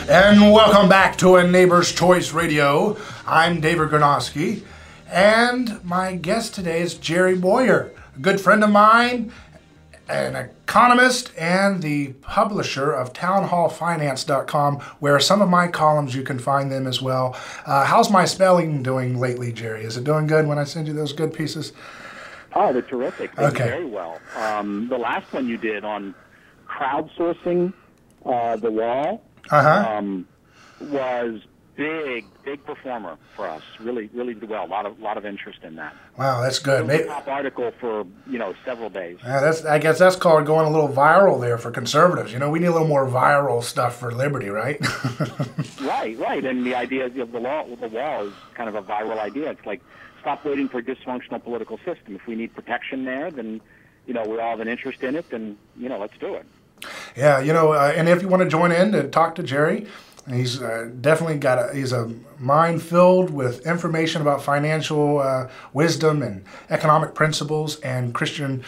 And welcome back to A Neighbor's Choice Radio. I'm David Gornoski, and my guest today is Jerry Bowyer, a good friend of mine, an economist, and the publisher of townhallfinance.com, where some of my columns, you can find them as well. How's my spelling doing lately, Jerry? Is it doing good when I send you those good pieces? Oh, they're terrific. They do very well. The last one you did on crowdsourcing the wall was big performer for us. Really did well. A lot of interest in that. Wow, that's good. It was a top article for several days. Yeah, I guess that's called going a little viral there for conservatives. We need a little more viral stuff for liberty, right? Right. And the idea of the wall is kind of a viral idea. It's like, stop waiting for a dysfunctional political system. If we need protection there, then we all have an interest in it. Then let's do it. Yeah, and if you want to join in to talk to Jerry, he's definitely he's a mind filled with information about financial wisdom and economic principles and Christian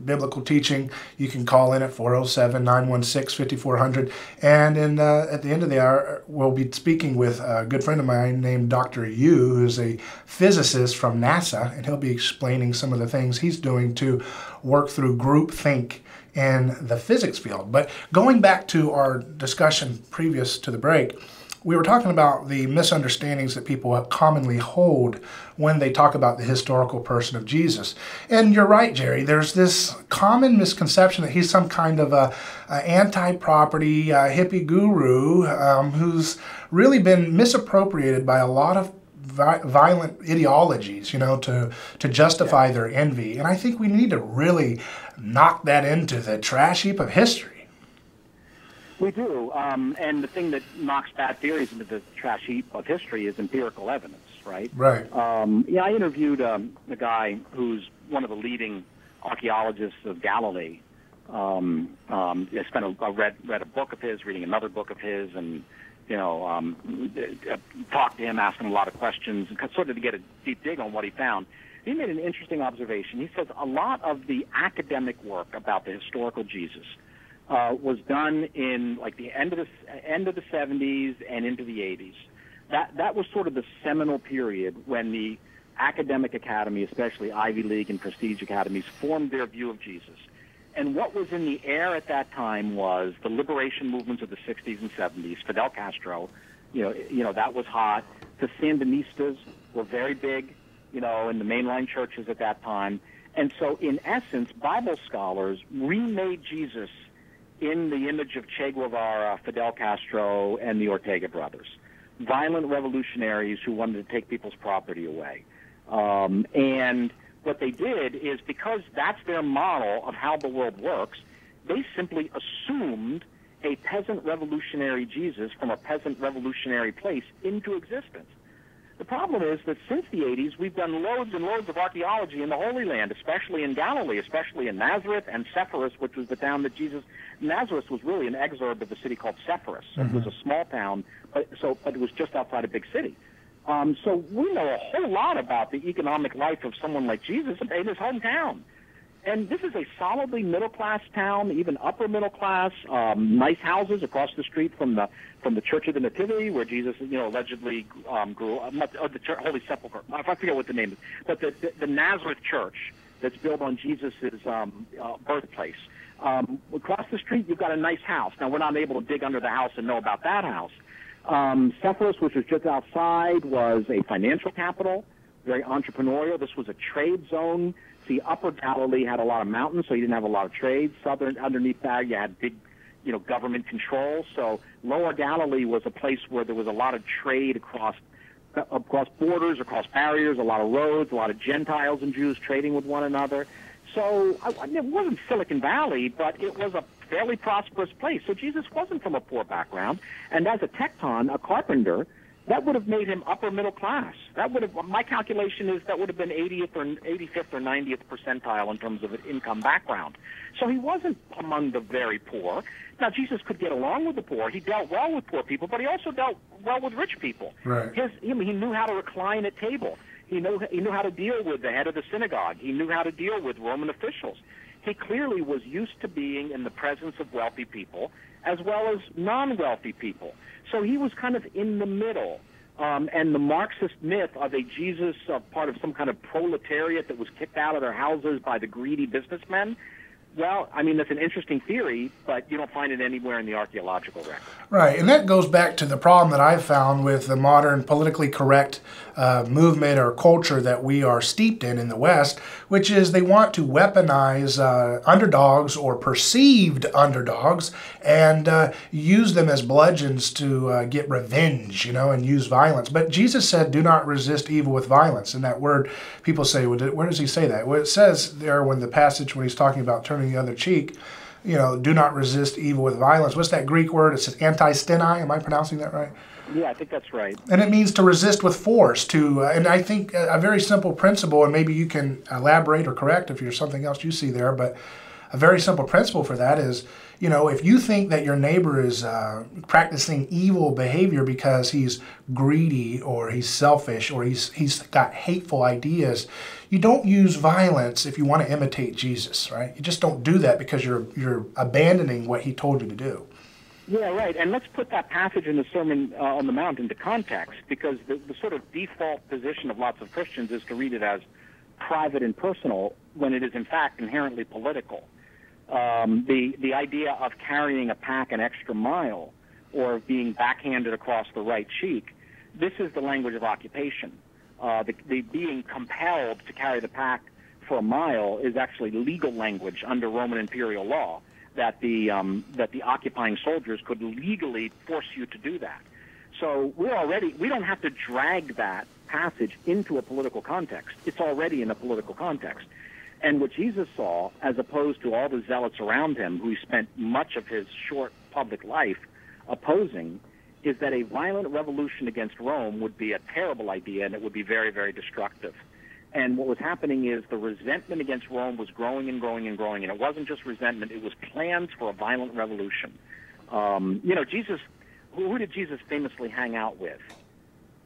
biblical teaching. You can call in at 407-916-5400. And at the end of the hour, we'll be speaking with a good friend of mine named Dr. Yu, who's a physicist from NASA, and he'll be explaining some of the things he's doing to work through groupthink in the physics field. But going back to our discussion previous to the break, we were talking about the misunderstandings that people commonly hold when they talk about the historical person of Jesus. And you're right, Jerry, there's this common misconception that he's some kind of a anti-property hippie guru who's really been misappropriated by a lot of violent ideologies, to justify their envy. And I think we need to really knock that into the trash heap of history. We do. And the thing that knocks bad theories into the trash heap of history is empirical evidence, right? Right. I interviewed a guy who's one of the leading archaeologists of Galilee. I read a book of his, reading another book of his, and talked to him, asked him a lot of questions, and sort of to get a deep dig on what he found. He made an interesting observation. He says a lot of the academic work about the historical Jesus was done in like the end of the 70s and into the 80s. That was sort of the seminal period when the academic academy, especially Ivy League and prestige academies, formed their view of Jesus. And what was in the air at that time was the liberation movements of the 60s and 70s. Fidel Castro, that was hot. The Sandinistas were very big, in the mainline churches at that time. And so, in essence, Bible scholars remade Jesus in the image of Che Guevara, Fidel Castro, and the Ortega brothers, violent revolutionaries who wanted to take people's property away. And what they did is, because that's their model of how the world works, they simply assumed a peasant revolutionary Jesus from a peasant revolutionary place into existence. The problem is that since the 80s, we've done loads and loads of archaeology in the Holy Land, especially in Galilee, especially in Nazareth and Sepphoris, which was the town that Nazareth was really an exurb of a city called Sepphoris. Mm-hmm. It was a small town, but it was just outside a big city. So we know a whole lot about the economic life of someone like Jesus in his hometown. And this is a solidly middle-class town, even upper-middle-class, nice houses across the street from the Church of the Nativity, where Jesus, allegedly grew up, the Holy Sepulchre. I forget what the name is, but the Nazareth Church that's built on Jesus' birthplace. Across the street, you've got a nice house. Now, we're not able to dig under the house and know about that house. Sepphoris, which was just outside, was a financial capital, very entrepreneurial. This was a trade zone. See, Upper Galilee had a lot of mountains, so you didn't have a lot of trade. Underneath that, you had big, government control. So Lower Galilee was a place where there was a lot of trade across borders, across barriers, a lot of roads, a lot of Gentiles and Jews trading with one another. So it wasn't Silicon Valley, but it was a fairly prosperous place. So Jesus wasn't from a poor background, and as a tecton, a carpenter, that would have made him upper middle class. My calculation is that would have been 85th or 90th percentile in terms of an income background. So he wasn't among the very poor. Now, Jesus could get along with the poor. He dealt well with poor people, but he also dealt well with rich people. Right. He knew how to recline at table. He knew how to deal with the head of the synagogue. He knew how to deal with Roman officials. he clearly was used to being in the presence of wealthy people as well as non-wealthy people. So he was kind of in the middle. And the Marxist myth of a Jesus, part of some kind of proletariat that was kicked out of their houses by the greedy businessmen, well, I mean, that's an interesting theory, but you don't find it anywhere in the archaeological record. Right, and that goes back to the problem that I've found with the modern politically correct movement or culture that we are steeped in the West, which is they want to weaponize underdogs or perceived underdogs and use them as bludgeons to get revenge, and use violence. But Jesus said, do not resist evil with violence. And that word, people say, well, where does he say that? Well, it says there when the passage when he's talking about turning the other cheek, do not resist evil with violence. What's that Greek word? It's antisthenai. Am I pronouncing that right? Yeah, I think that's right. And it means to resist with force. And I think a very simple principle, and maybe you can elaborate or correct if there's something else you see there, but a very simple principle for that is, if you think that your neighbor is practicing evil behavior because he's greedy or he's selfish or he's got hateful ideas, you don't use violence if you want to imitate Jesus, right? You just don't do that because you're abandoning what he told you to do. Yeah, right. And let's put that passage in the Sermon on the Mount into context, because the sort of default position of lots of Christians is to read it as private and personal when it is in fact inherently political. The idea of carrying a pack an extra mile or being backhanded across the right cheek, this is the language of occupation. The being compelled to carry the pack for a mile is actually legal language under Roman imperial law, that the occupying soldiers could legally force you to do that. So we don't have to drag that passage into a political context. It's already in a political context. And what Jesus saw, as opposed to all the zealots around him, who he spent much of his short public life opposing, is that a violent revolution against Rome would be a terrible idea, and it would be very, very destructive. And what was happening is the resentment against Rome was growing and growing and growing, and it wasn't just resentment, it was plans for a violent revolution. Jesus, who did Jesus famously hang out with?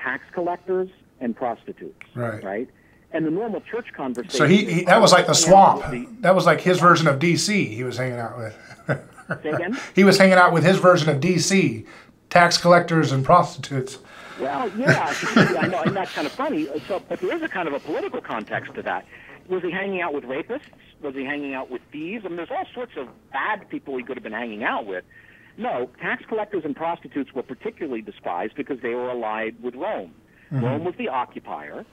Tax collectors and prostitutes, right? And the normal church conversation... So he that was like the swamp. That was like his version of D.C. he was hanging out with. Say again? He was hanging out with his version of D.C., tax collectors and prostitutes. Well, yeah, I know, and that's kind of funny. But there is a kind of a political context to that. Was he hanging out with rapists? Was he hanging out with thieves? I mean, there's all sorts of bad people he could have been hanging out with. No, tax collectors and prostitutes were particularly despised because they were allied with Rome. Mm-hmm. Rome was the occupier.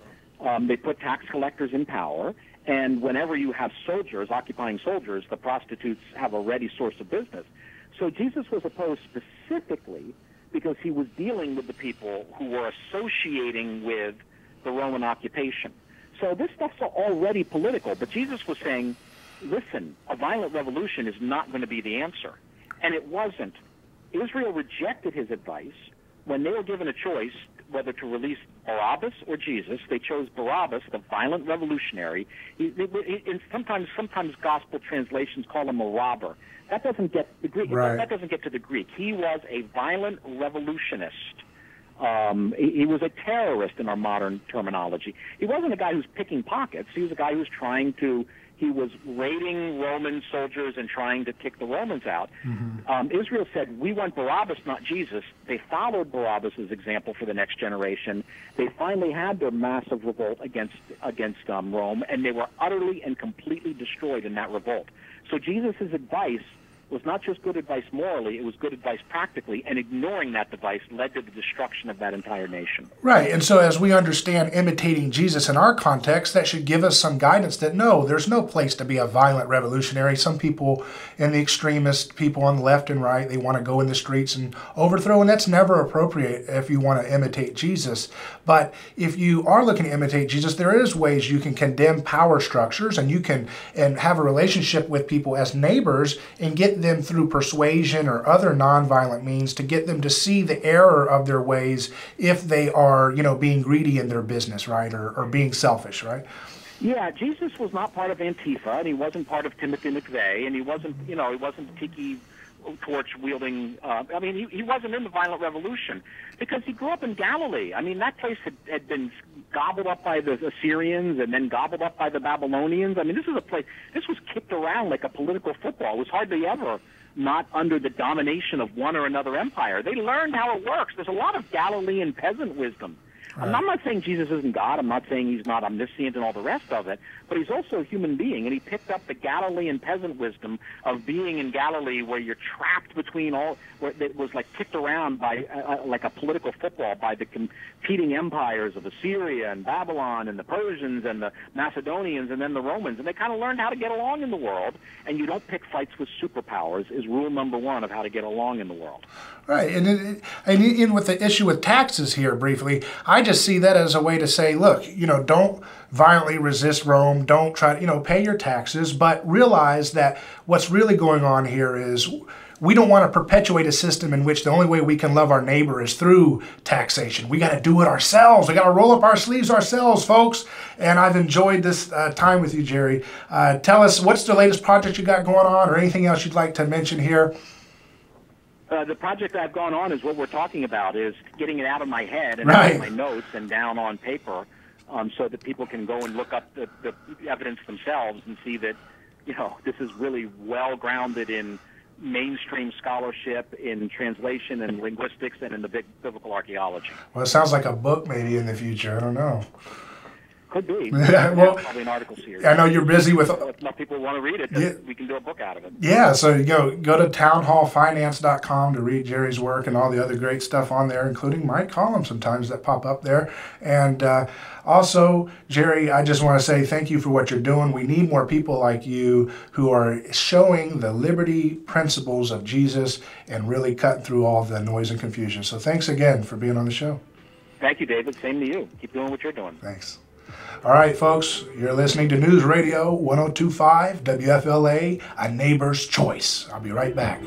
They put tax collectors in power, and whenever you have soldiers, occupying soldiers, the prostitutes have a ready source of business. So Jesus was opposed specifically because he was dealing with the people who were associating with the Roman occupation. So this stuff's already political, but Jesus was saying, listen, a violent revolution is not going to be the answer. And it wasn't. Israel rejected his advice. When they were given a choice whether to release Barabbas or Jesus, they chose Barabbas, the violent revolutionary. And sometimes gospel translations call him a robber. That doesn't get the Greek. Right. That doesn't get to the Greek. He was a violent revolutionist. He was a terrorist in our modern terminology. He wasn't a guy who's picking pockets. He was a guy who was he was raiding Roman soldiers and trying to kick the Romans out. Mm-hmm. Israel said, we want Barabbas, not Jesus. They followed Barabbas' example for the next generation. They finally had their massive revolt against Rome, and they were utterly and completely destroyed in that revolt. So Jesus' advice was not just good advice morally, it was good advice practically, and ignoring that advice led to the destruction of that entire nation. Right, and so as we understand imitating Jesus in our context, that should give us some guidance that no, there's no place to be a violent revolutionary. Some people, and the extremist people on the left and right, they want to go in the streets and overthrow, and that's never appropriate if you want to imitate Jesus. But if you are looking to imitate Jesus, there is ways you can condemn power structures, and you can have a relationship with people as neighbors and get them through persuasion or other nonviolent means to get them to see the error of their ways if they are, being greedy in their business, right, or being selfish, right? Yeah, Jesus was not part of Antifa, and he wasn't part of Timothy McVeigh, and he wasn't the tiki torch-wielding. I mean, he wasn't in the violent revolution because he grew up in Galilee. I mean, that place had been gobbled up by the Assyrians and then gobbled up by the Babylonians. I mean, this is a place. This was kicked around like a political football. It was hardly ever not under the domination of one or another empire. They learned how it works. There's a lot of Galilean peasant wisdom. Right. I'm not saying Jesus isn't God. I'm not saying he's not omniscient and all the rest of it, but he's also a human being, and he picked up the Galilean peasant wisdom of being in Galilee where you're trapped between where it was like kicked around by like a political football by the competing empires of Assyria and Babylon and the Persians and the Macedonians and then the Romans, and they kind of learned how to get along in the world, and you don't pick fights with superpowers is rule number one of how to get along in the world. Right, and with the issue with taxes here briefly, I just see that as a way to say, look, don't violently resist Rome, don't try to, pay your taxes, but realize that what's really going on here is we don't want to perpetuate a system in which the only way we can love our neighbor is through taxation. We got to do it ourselves. We got to roll up our sleeves ourselves, folks. And I've enjoyed this time with you, Jerry. Tell us, what's the latest project you got going on or anything else you'd like to mention here? The project I've gone on is what we're talking about, is getting it out of my head and right. out of my notes and down on paper so that people can go and look up the evidence themselves and see that, this is really well-grounded in mainstream scholarship, in translation and linguistics, and in the big biblical archaeology. Well, it sounds like a book maybe in the future. I don't know. Could be. Well, probably an article series. I know you're busy with. If enough people want to read it, we can do a book out of it. Yeah, so go to townhallfinance.com to read Jerry's work and all the other great stuff on there, including my columns sometimes that pop up there. And also, Jerry, I just want to say thank you for what you're doing. We need more people like you who are showing the liberty principles of Jesus and really cutting through all the noise and confusion. So thanks again for being on the show. Thank you, David. Same to you. Keep doing what you're doing. Thanks. All right, folks, you're listening to News Radio 102.5 WFLA, A Neighbor's Choice. I'll be right back.